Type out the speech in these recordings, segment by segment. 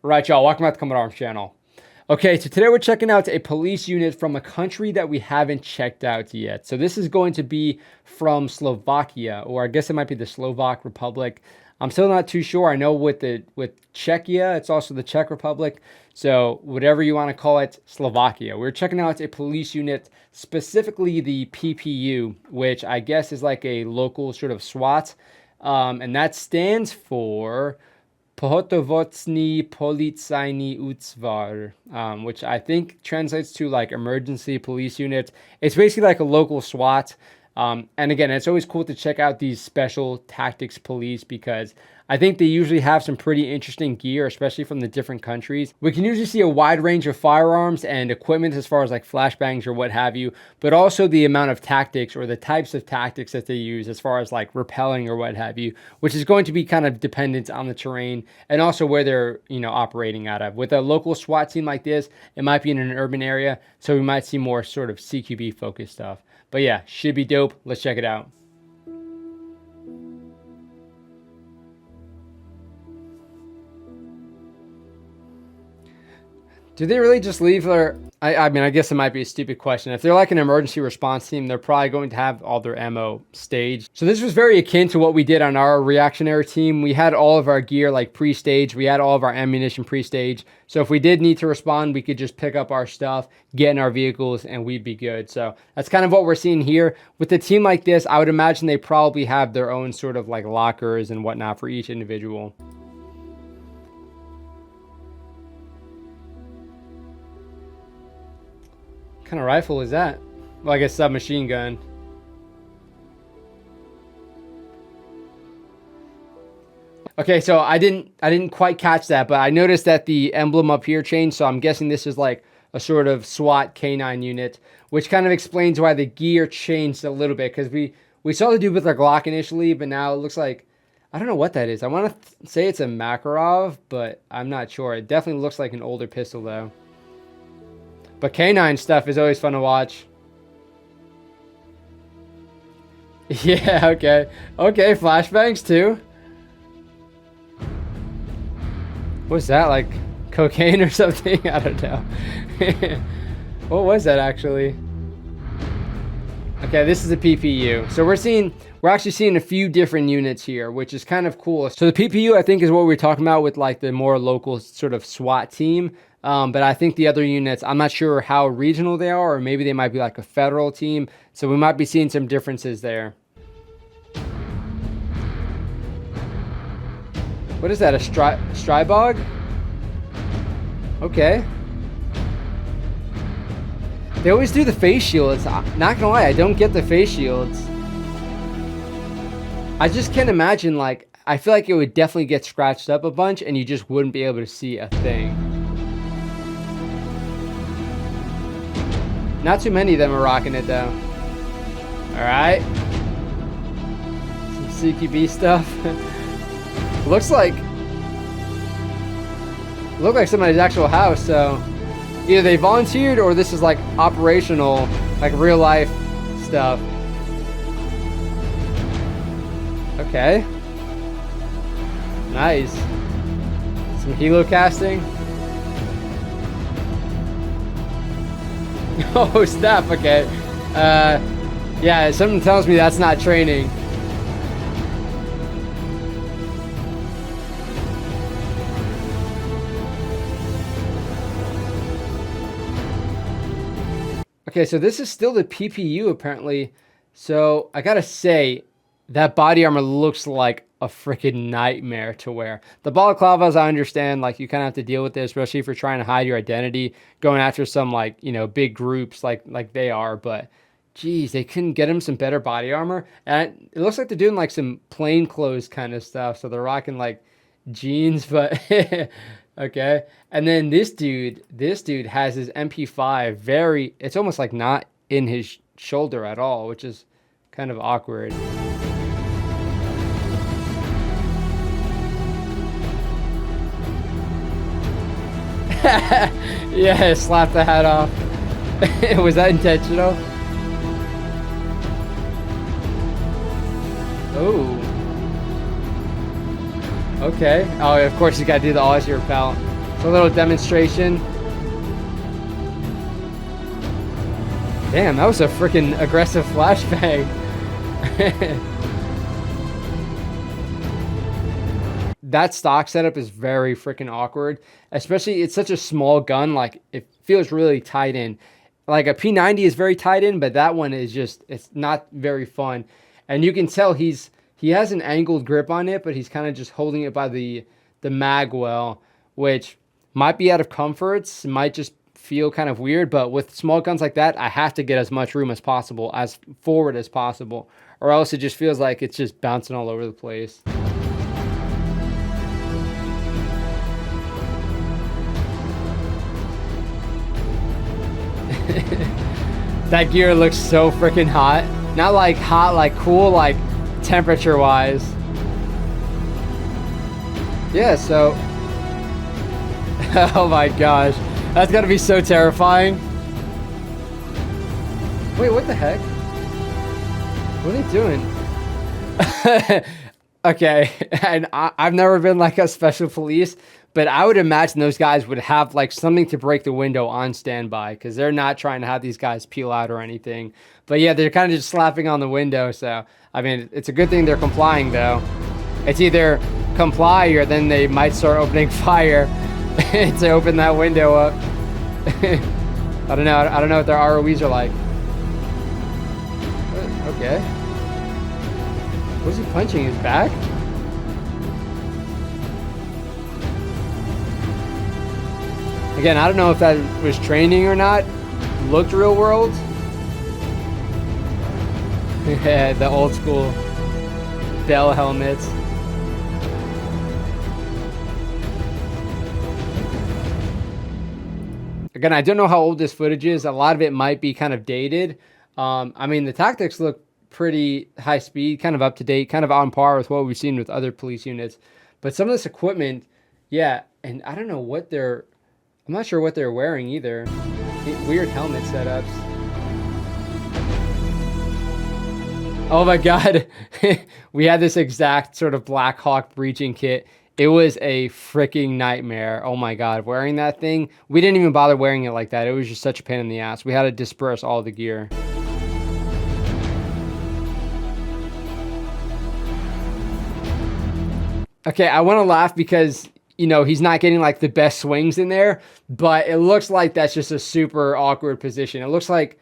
Right, y'all, welcome back to Combat Arms channel. Okay, so today we're checking out a police unit from a country that we haven't checked out yet. So this is going to be from Slovakia, or I guess it might be the Slovak Republic. I'm still not too sure. I know with Czechia, it's also the Czech Republic. So whatever you want to call it, Slovakia. We're checking out a police unit, specifically the PPU, which I guess is like a local sort of SWAT. And that stands for Pohotovostny Policajny Útvar, which I think translates to like emergency police unit. It's basically like a local SWAT. And again, it's always cool to check out these special tactics police because I think they usually have some pretty interesting gear, especially from the different countries. We can usually see a wide range of firearms and equipment as far as like flashbangs or what have you, but also the amount of tactics or the types of tactics that they use as far as like rappelling or what have you, which is going to be kind of dependent on the terrain and also where they're, operating out of. With a local SWAT team like this, it might be in an urban area, so we might see more sort of CQB focused stuff. But yeah, should be dope. Let's check it out. Do they really just leave their... I mean, I guess it might be a stupid question. If they're like an emergency response team, they're probably going to have all their ammo staged. So this was very akin to what we did on our reactionary team. We had all of our gear like pre-staged. We had all of our ammunition pre-staged. So if we did need to respond, we could just pick up our stuff, get in our vehicles, and we'd be good. So that's kind of what we're seeing here. With a team like this, I would imagine they probably have their own sort of like lockers and whatnot for each individual. What kind of rifle is that? Well, I guess submachine gun. Okay, so I didn't quite catch that, but I noticed that the emblem up here changed, so I'm guessing this is like a sort of SWAT K9 unit, which kind of explains why the gear changed a little bit, because we saw the dude with a Glock initially, but now it looks like, I don't know what that is. I want to say it's a Makarov, but I'm not sure. It definitely looks like an older pistol though. But K9 stuff is always fun to watch. Yeah, okay. Okay, flashbangs too. What's that, like cocaine or something? I don't know. What was that actually? Okay, this is a PPU. So we're actually seeing a few different units here, which is kind of cool. So the PPU, I think, is what we're talking about with like the more local sort of SWAT team. But I think the other units, I'm not sure how regional they are, or maybe they might be like a federal team. So we might be seeing some differences there. What is that, a Strybog? Okay. They always do the face shields. Not gonna lie, I don't get the face shields. I just can't imagine, like, I feel like it would definitely get scratched up a bunch and you just wouldn't be able to see a thing. Not too many of them are rocking it though. Alright. Some CQB stuff. Looked like somebody's actual house, so either they volunteered or this is like operational, like real life stuff. Okay. Nice. Some helo casting. Oh snap, okay. Yeah, something tells me that's not training. Okay, so this is still the PPU apparently. So I gotta say, that body armor looks like a freaking nightmare to wear. The balaclavas, I understand, like you kind of have to deal with this, especially if you're trying to hide your identity, going after some like, big groups like they are, but geez, they couldn't get him some better body armor. And it looks like they're doing like some plain clothes kind of stuff. So they're rocking like jeans, but okay. And then this dude has his MP5 it's almost like not in his shoulder at all, which is kind of awkward. Yeah, slap the hat off. Was that intentional? Oh. Okay. Oh, of course you gotta do the all your repel. a little demonstration. Damn, that was a freaking aggressive flashbang. That stock setup is very freaking awkward, especially it's such a small gun. Like it feels really tight in. Like a P90 is very tight in, but that one is just, it's not very fun. And you can tell he has an angled grip on it, but he's kind of just holding it by the mag well, which might be out of comforts, might just feel kind of weird. But with small guns like that, I have to get as much room as possible, as forward as possible, or else it just feels like it's just bouncing all over the place. That gear looks so freaking hot. Not like hot, like cool, like temperature wise. Yeah, so oh my gosh, that's gotta be so terrifying. Wait, what the heck? What are they doing? Okay, and I've never been like a special police, but I would imagine those guys would have like something to break the window on standby, because they're not trying to have these guys peel out or anything. But yeah, they're kind of just slapping on the window. So, I mean, it's a good thing they're complying though. It's either comply or then they might start opening fire to open that window up. I don't know. I don't know what their ROEs are like. Okay. Was he punching his back? Again, I don't know if that was training or not. Looked real world. Yeah, the old school bell helmets. Again, I don't know how old this footage is. A lot of it might be kind of dated. I mean, the tactics look pretty high speed, kind of up to date, kind of on par with what we've seen with other police units. But some of this equipment, yeah, and I don't know what they're, I'm not sure what they're wearing either. Weird helmet setups. Oh my God. We had this exact sort of Black Hawk breaching kit. It was a freaking nightmare. Oh my God. Wearing that thing, we didn't even bother wearing it like that. It was just such a pain in the ass. We had to disperse all the gear. Okay, I want to laugh because, you know, he's not getting like the best swings in there, but it looks like that's just a super awkward position. It looks like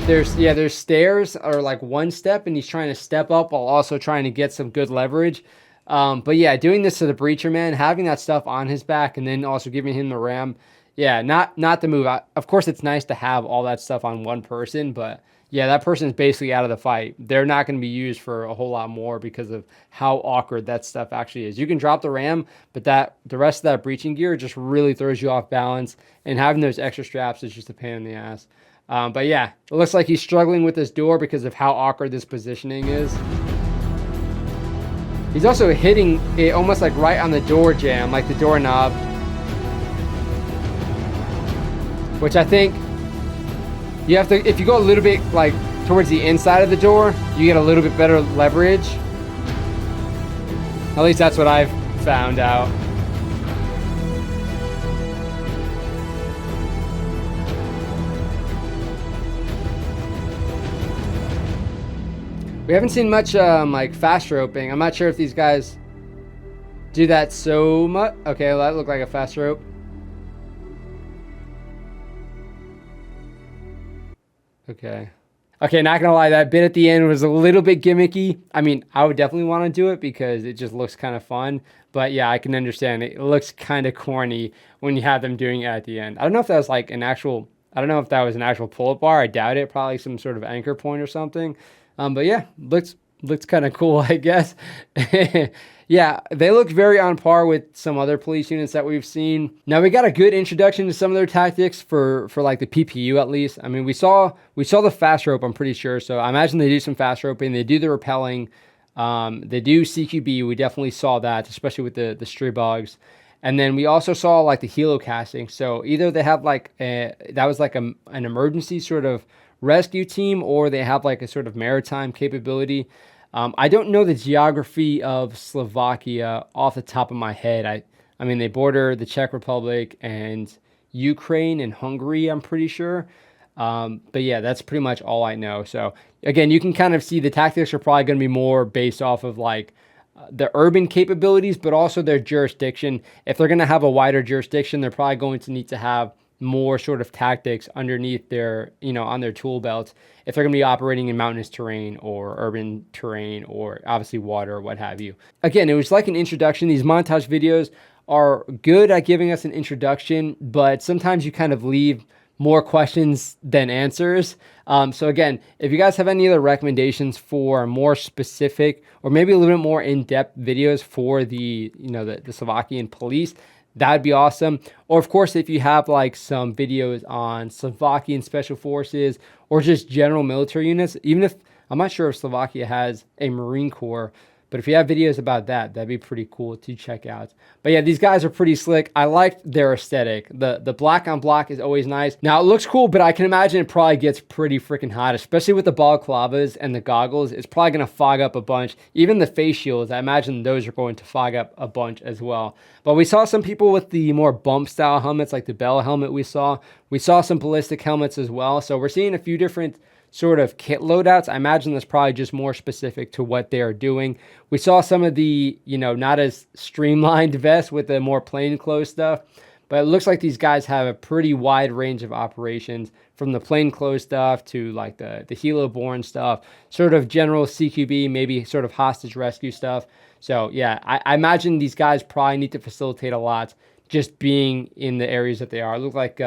there's stairs or like one step and he's trying to step up while also trying to get some good leverage. But yeah, doing this to the breacher man, having that stuff on his back and then also giving him the ram. Yeah, not the move. Of course, it's nice to have all that stuff on one person, but yeah, that person is basically out of the fight. They're not going to be used for a whole lot more because of how awkward that stuff actually is. You can drop the ram, but the rest of that breaching gear just really throws you off balance, and having those extra straps is just a pain in the ass. But yeah, it looks like he's struggling with this door because of how awkward this positioning is. He's also hitting it almost like right on the door jamb, like the doorknob, which I think you have to, if you go a little bit like towards the inside of the door, you get a little bit better leverage. At least that's what I've found out. We haven't seen much like fast roping. I'm not sure if these guys do that so much. Okay, well, that looked like a fast rope. Okay. Okay, not gonna lie, that bit at the end was a little bit gimmicky. I mean, I would definitely want to do it because it just looks kind of fun. But yeah, I can understand it. It looks kind of corny when you have them doing it at the end. I don't know if that was like an actual, I don't know if that was an actual pull-up bar. I doubt it. Probably some sort of anchor point or something. But yeah, looks kind of cool, I guess. Yeah, they look very on par with some other police units that we've seen. Now we got a good introduction to some of their tactics for like the PPU at least. I mean, we saw the fast rope, I'm pretty sure. So I imagine they do some fast roping. They do the rappelling. They do CQB. We definitely saw that, especially with the Stribogs. And then we also saw like the helo casting. So either they have like that was like an emergency sort of rescue team, or they have like a sort of maritime capability. I don't know the geography of Slovakia off the top of my head. I mean, they border the Czech Republic and Ukraine and Hungary, I'm pretty sure. But yeah, that's pretty much all I know. So again, you can kind of see the tactics are probably going to be more based off of like the urban capabilities, but also their jurisdiction. If they're going to have a wider jurisdiction, they're probably going to need to have more sort of tactics underneath their, on their tool belts. If they're going to be operating in mountainous terrain or urban terrain or obviously water or what have you. Again, it was like an introduction. These montage videos are good at giving us an introduction, but sometimes you kind of leave more questions than answers. So again, if you guys have any other recommendations for more specific or maybe a little bit more in-depth videos for the Slovakian police, that'd be awesome. Or of course, if you have like some videos on Slovakian special forces or just general military units, even if I'm not sure if Slovakia has a Marine Corps, but if you have videos about that, that'd be pretty cool to check out. But yeah, these guys are pretty slick. I like their aesthetic. The black on black is always nice. Now it looks cool, but I can imagine it probably gets pretty freaking hot, especially with the balaclavas and the goggles. It's probably going to fog up a bunch. Even the face shields, I imagine those are going to fog up a bunch as well. But we saw some people with the more bump style helmets, like the Bell helmet we saw. We saw some ballistic helmets as well. So we're seeing a few different sort of kit loadouts. I imagine that's probably just more specific to what they are doing. We saw some of the, not as streamlined vests with the more plainclothes stuff, but it looks like these guys have a pretty wide range of operations from the plainclothes stuff to like the helo-borne stuff, sort of general CQB, maybe sort of hostage rescue stuff. So yeah, I imagine these guys probably need to facilitate a lot just being in the areas that they are. It looked like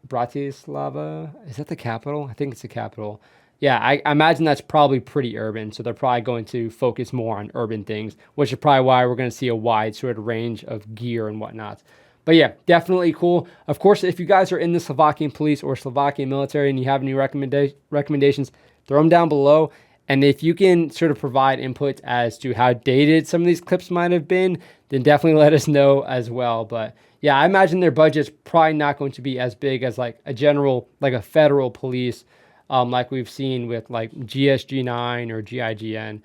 Bratislava. Is that the capital? I think it's the capital. Yeah, I imagine that's probably pretty urban. So they're probably going to focus more on urban things, which is probably why we're going to see a wide sort of range of gear and whatnot. But yeah, definitely cool. Of course, if you guys are in the Slovakian police or Slovakian military and you have any recommendations, throw them down below. And if you can sort of provide input as to how dated some of these clips might have been, then definitely let us know as well. But yeah, I imagine their budget's probably not going to be as big as like a general, like a federal police, like we've seen with like GSG9 or GIGN.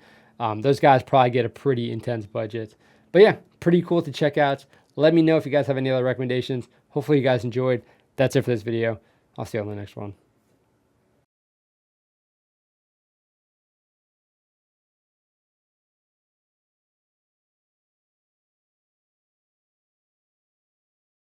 Those guys probably get a pretty intense budget. But yeah, pretty cool to check out. Let me know if you guys have any other recommendations. Hopefully you guys enjoyed. That's it for this video. I'll see you on the next one.